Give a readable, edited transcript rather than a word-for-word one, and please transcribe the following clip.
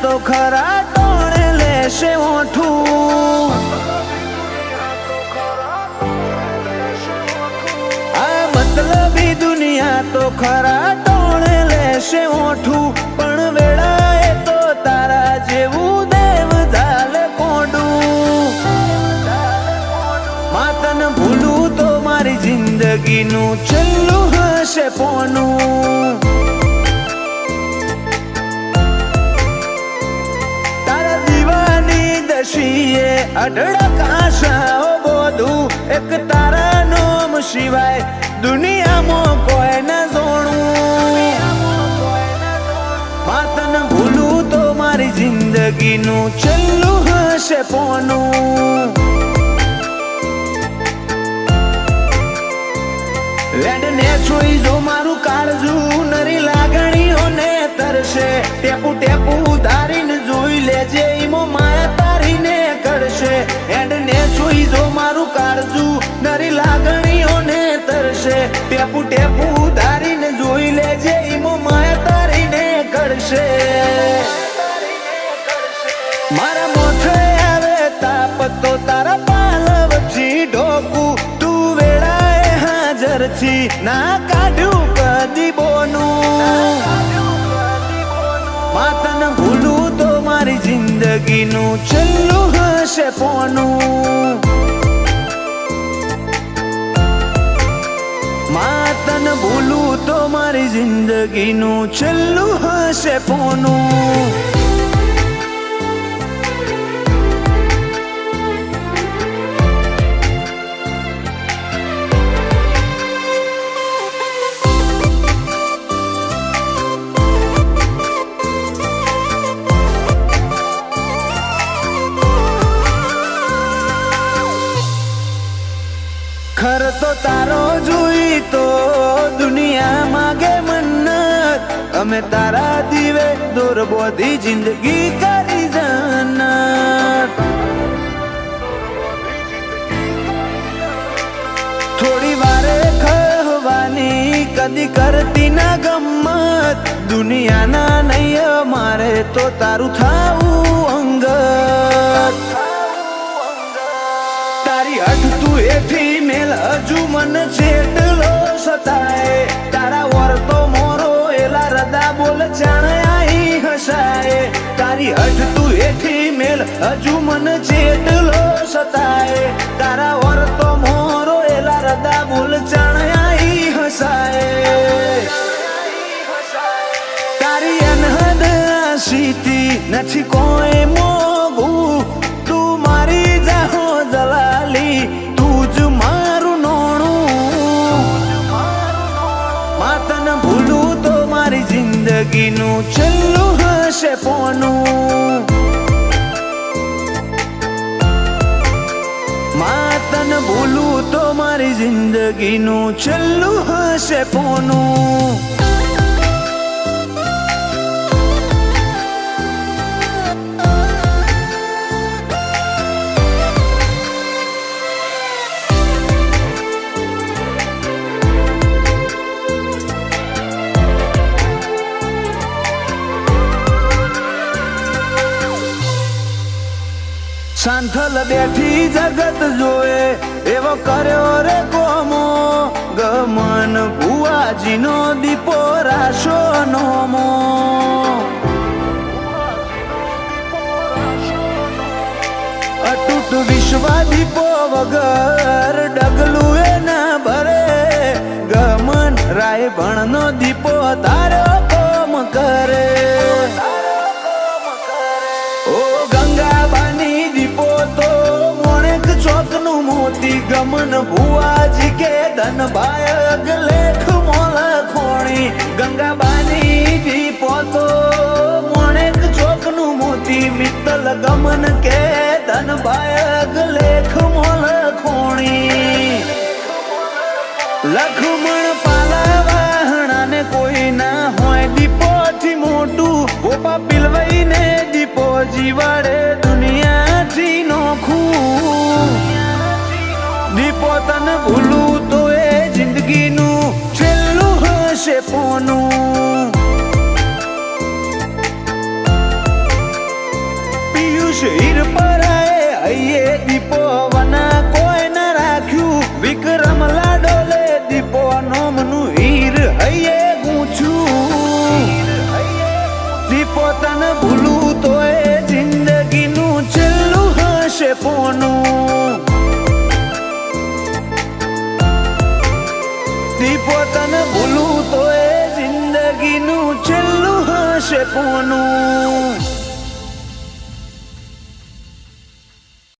તો ખરા ટોણે લેશે ઓઠું. આ મતલબી દુનિયા તો ખરા ટોણે લેશે ઓઠું. પણ વેળાએ તો તારા જેવું દેવ ધાલ કોડું. માતન ભૂલું તો મારી જિંદગીનું છેલ્લું હશે પોનું. તારા દીવાની દશીએ અઢળક આશાઓ બોધું. એક તારા નોમ સિવાય દુનિયામાં કોઈ ન જોણું. માતન ભૂલું તો મારી જિંદગીનું છેલ્લું હશે પોનું. વેડને જોઈ જો મારું કાળજું નરી લાગણીઓને તરશે. ટેપુ ટેપુ ધારીને જોઈ લેજે ઈમો માયા તારીને કરશે. વેડને જોઈ જો મારું કાળજું નરી લાગણીઓને તરશે. ટેપુ ટેપુ ધારીને જોઈ લેજે ઈમો માયા તારીને કરશે. મારા મોઠે આવે તાપ તો તારા પાલવથી ઢોકું. ના કાઢ્યું કદી બોનું. માતન ભૂલું તો મારી જિંદગીનું છેલ્લું હશે પોનું. માતન ભૂલું તો મારી જિંદગીનું છેલ્લું હશે પોનું. ખર તો તારો જોઈ તો દુનિયા માગે મન્નત. અમે તારા દીવે દોર બોધી જિંદગી કરી જન્નત. થોડી વારે ખવાની કદી કરતી ના ગમત. દુનિયાના નહીં મારે તો તારું થાવું અંગત. તારી હઠ તું એથી મેલ હજુ મન જેટલો સતાય. તારા વર તો મોરો એલા રદા બોલ જાણાઈ હસાય. તારી હઠ તું એથી મેલ હજુ મન જેટલો સતાય. તારા વર તો મોરો એલા રદા બોલ જાણાઈ હસાય. તારી અનહદ આશીથી નથી કોઈ મોગું. તું મારી જાહો દલાલી તું જ મારું નોણું. માતન ભૂલું તો મારી જિંદગીનું છેલ્લું હશે પોનું. માતન ભૂલું તો મારી જિંદગીનું છેલ્લું હશે પોનું. સાંથલ બેઠી જગત જોએ એવો કર્યો રે કોમો. ગમન ભુવાજીનો દીપો રાશો નોમો. અતૂટ વિશ્વ દીપો વગર ડગલું એ ના ભરે. ગમન રાય ભણનો દીપો તારો કોમ કરે. ગમન ભુવાજી કે ધન બાયક લેખ મોલ ખોણી. ગંગાબાની દીપો તો મોણેક ચોકનું મોતી. મિત્તલ ગમન કે ધન બાયક લેખ મોલ ખોણી. લખમણ પાલા વાહણાને કોઈ ના હોય દીપોથી મોટું. ગોપા પિલવાઈને દીપો જીવાડે દુનિયાથી નોખું. દીપો તન ભૂલું તો એ જિંદગીનું છેલ્લું હશે પોનું. શિર પરાએ હૈયે દીપો વના કોઈ ન રાખ્યું વિક્રમ લાડોલે દીપો નોમનું હીર હૈયે ગૂંછું દીપો તને ભૂલું તો એ જિંદગીનું છેલ્લું હશે પોનું દીપો તને ભૂલું તો એ જિંદગીનું છેલ્લું હશે પોનું